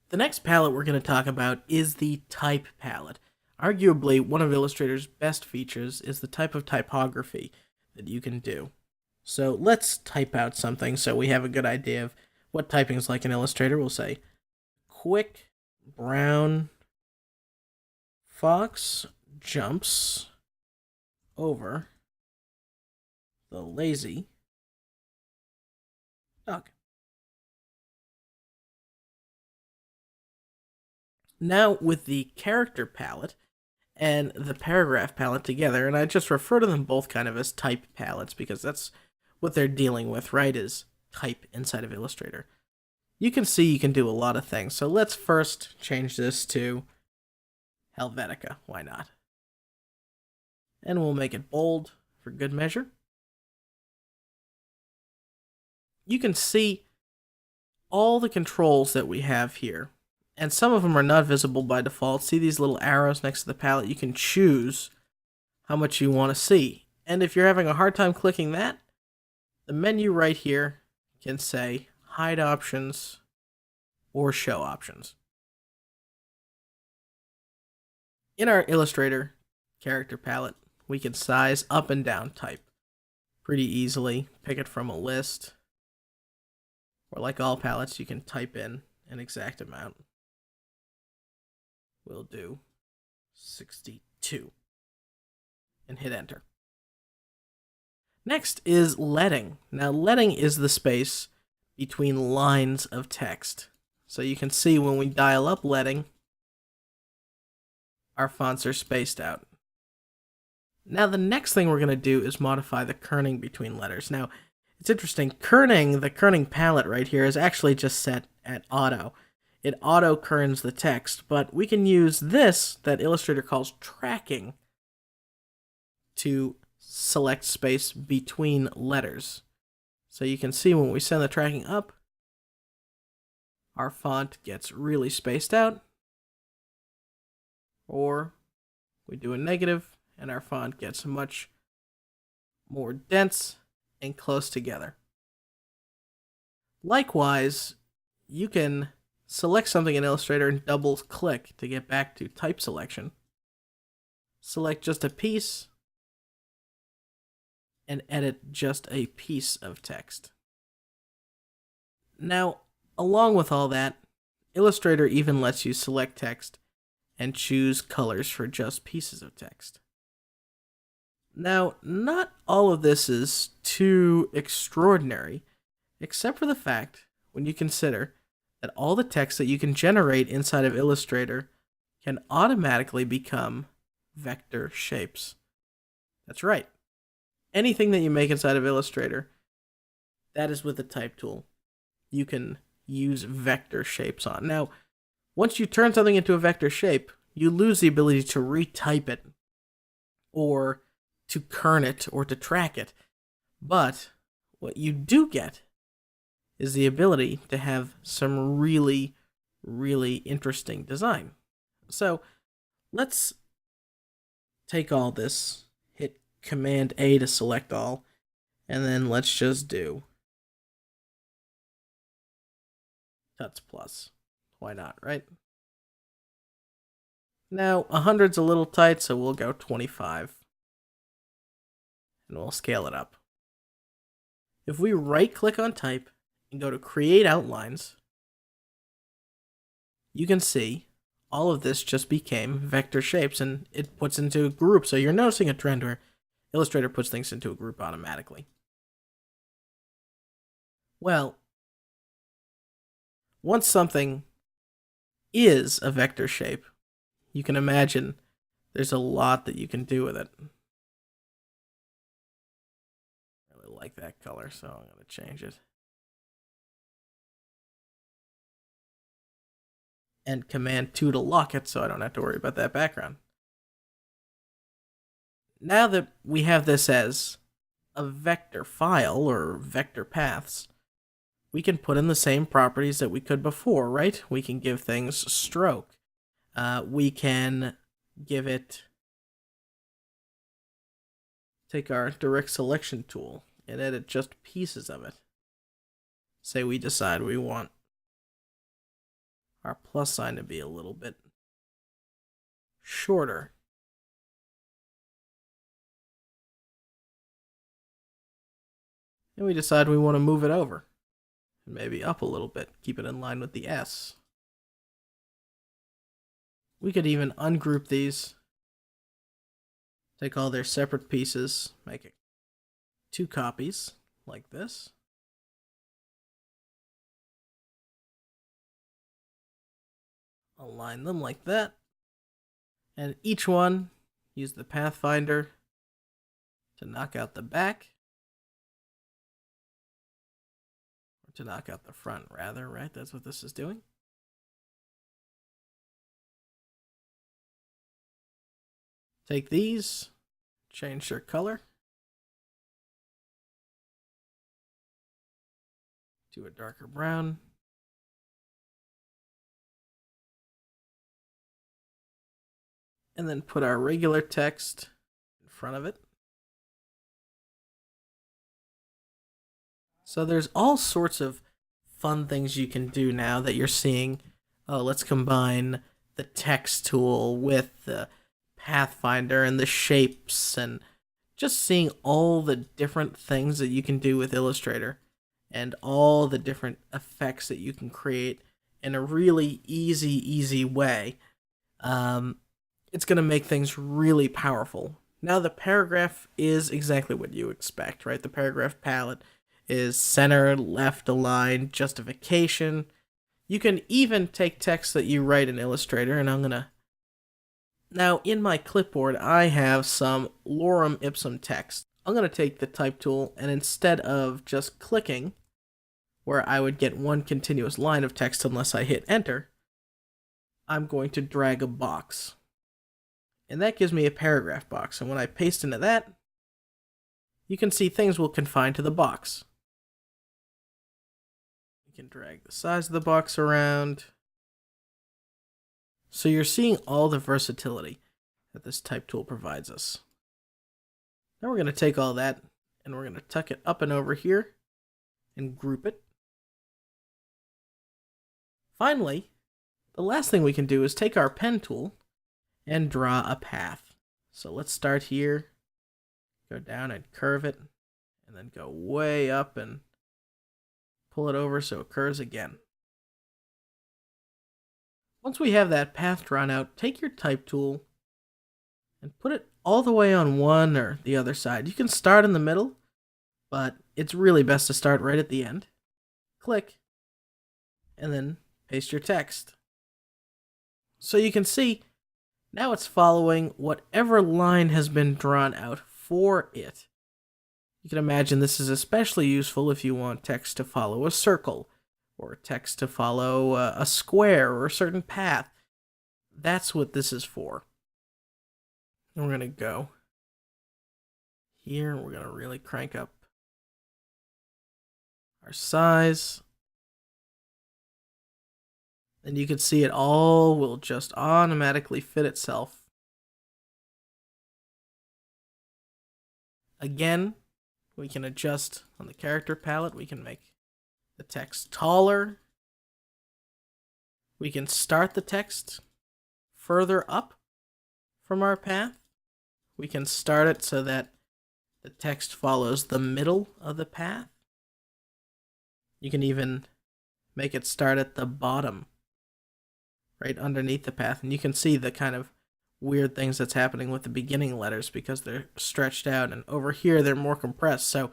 The next palette we're going to talk about is the type palette. Arguably, one of Illustrator's best features is the type of typography that you can do. So let's type out something so we have a good idea of what typing is like in Illustrator. We'll say quick brown fox jumps over the lazy dog. Now with the character palette and the paragraph palette together, and I just refer to them both kind of as type palettes because that's what they're dealing with, right, is type inside of Illustrator. You can see you can do a lot of things. So let's first change this to Helvetica. Why not? And we'll make it bold for good measure. You can see all the controls that we have here, and some of them are not visible by default. See these little arrows next to the palette? You can choose how much you want to see. And if you're having a hard time clicking that, the menu right here can say hide options or show options. In our Illustrator character palette, we can size up and down type pretty easily, pick it from a list, or like all palettes, you can type in an exact amount. We'll do 62 and hit enter. Next is leading. Now leading is the space between lines of text. So you can see when we dial up leading, our fonts are spaced out. Now the next thing we're going to do is modify the kerning between letters. Now it's interesting, kerning, the kerning palette right here is actually just set at auto. It auto kerns the text, but we can use this that Illustrator calls tracking to select space between letters. So you can see when we send the tracking up, our font gets really spaced out, or we do a negative and our font gets much more dense and close together. Likewise, you can select something in Illustrator and double click to get back to type selection. Select just a piece and edit just a piece of text. Now, along with all that, Illustrator even lets you select text and choose colors for just pieces of text. Now, not all of this is too extraordinary, except for the fact when you consider that all the text that you can generate inside of Illustrator can automatically become vector shapes. That's right. Anything that you make inside of Illustrator, that is with the type tool. You can use vector shapes on. Now, once you turn something into a vector shape, you lose the ability to retype it, or to kern it, or to track it. But what you do get is the ability to have some really, really interesting design. So let's take all this, hit Command A to select all, and then let's just do Tuts Plus. Why not, right? Now, 100's a little tight, so we'll go 25. And we'll scale it up. If we right-click on Type and go to Create Outlines, you can see all of this just became vector shapes, and it puts into a group. So you're noticing a trend where Illustrator puts things into a group automatically. Well, once something is a vector shape, you can imagine there's a lot that you can do with it. I really like that color, so I'm going to change it. And Command 2 to lock it so I don't have to worry about that background. Now that we have this as a vector file or vector paths, we can put in the same properties that we could before, right? We can give things stroke. We can give it, take our direct selection tool and edit just pieces of it. Say we decide we want our plus sign to be a little bit shorter. And we decide we want to move it over. And maybe up a little bit, keep it in line with the S. We could even ungroup these. Take all their separate pieces, make it 2 copies, like this. Align them like that. And each one, use the Pathfinder to knock out the back. Or to knock out the front, rather, right? That's what this is doing. Take these, change their color to a darker brown. And then put our regular text in front of it. So there's all sorts of fun things you can do now that you're seeing. Oh, let's combine the text tool with the Pathfinder and the shapes, and just seeing all the different things that you can do with Illustrator and all the different effects that you can create in a really easy way. It's going to make things really powerful. Now the paragraph is exactly what you expect, right? The paragraph palette is center, left align, justification. You can even take text that you write in Illustrator, and I'm going to... Now, in my clipboard, I have some lorem ipsum text. I'm going to take the type tool, and instead of just clicking, where I would get one continuous line of text unless I hit enter, I'm going to drag a box. And that gives me a paragraph box, and when I paste into that, you can see things will confine to the box. You can drag the size of the box around. So you're seeing all the versatility that this type tool provides us. Now we're going to take all that and we're going to tuck it up and over here and group it. Finally, the last thing we can do is take our pen tool and draw a path. So let's start here, go down and curve it, and then go way up and pull it over so it curves again. Once we have that path drawn out, take your type tool and put it all the way on one or the other side. You can start in the middle, but it's really best to start right at the end. Click, and then paste your text. So you can see, now it's following whatever line has been drawn out for it. You can imagine this is especially useful if you want text to follow a circle, or text to follow a square or a certain path. That's what this is for. And we're going to go here, and we're going to really crank up our size. And you can see it all will just automatically fit itself. Again, we can adjust on the character palette. We can make the text taller. We can start the text further up from our path. We can start it so that the text follows the middle of the path. You can even make it start at the bottom, right underneath the path. And you can see the kind of weird things that's happening with the beginning letters because they're stretched out, and over here they're more compressed. So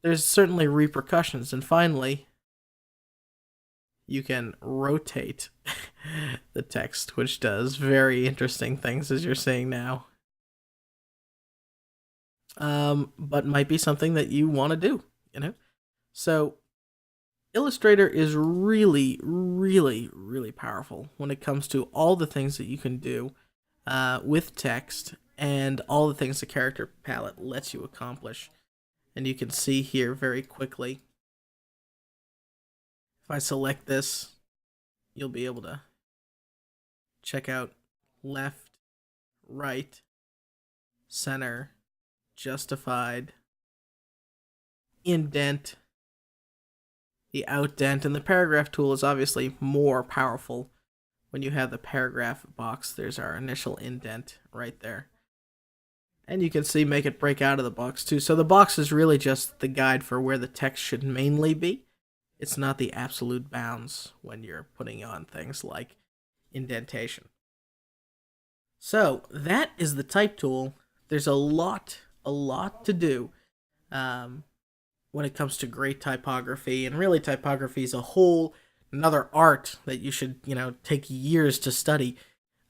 there's certainly repercussions. And finally, you can rotate the text, which does very interesting things, as you're seeing now. But might be something that you want to do, you know? So Illustrator is really powerful when it comes to all the things that you can do with text and all the things the character palette lets you accomplish. And you can see here very quickly, if I select this, you'll be able to check out left, right, center, justified, indent, the outdent, and the paragraph tool is obviously more powerful when you have the paragraph box. There's our initial indent right there. And you can see make it break out of the box too. So the box is really just the guide for where the text should mainly be. It's not the absolute bounds when you're putting on things like indentation. So that is the type tool. There's a lot to do when it comes to great typography, and really typography is a whole another art that you should, take years to study.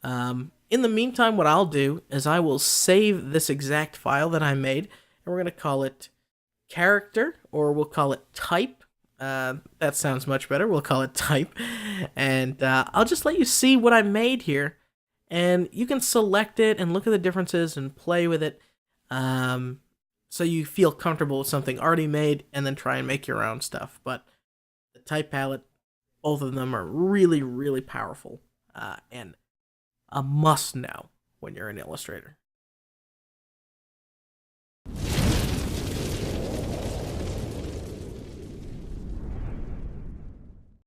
In the meantime, what I'll do is I will save this exact file that I made, and we're going to call it character, or we'll call it type. That sounds much better. We'll call it type. And I'll just let you see what I made here, and you can select it and look at the differences and play with it. So you feel comfortable with something already made, and then try and make your own stuff. But the type palette, both of them are really, really powerful, and a must know when you're an illustrator.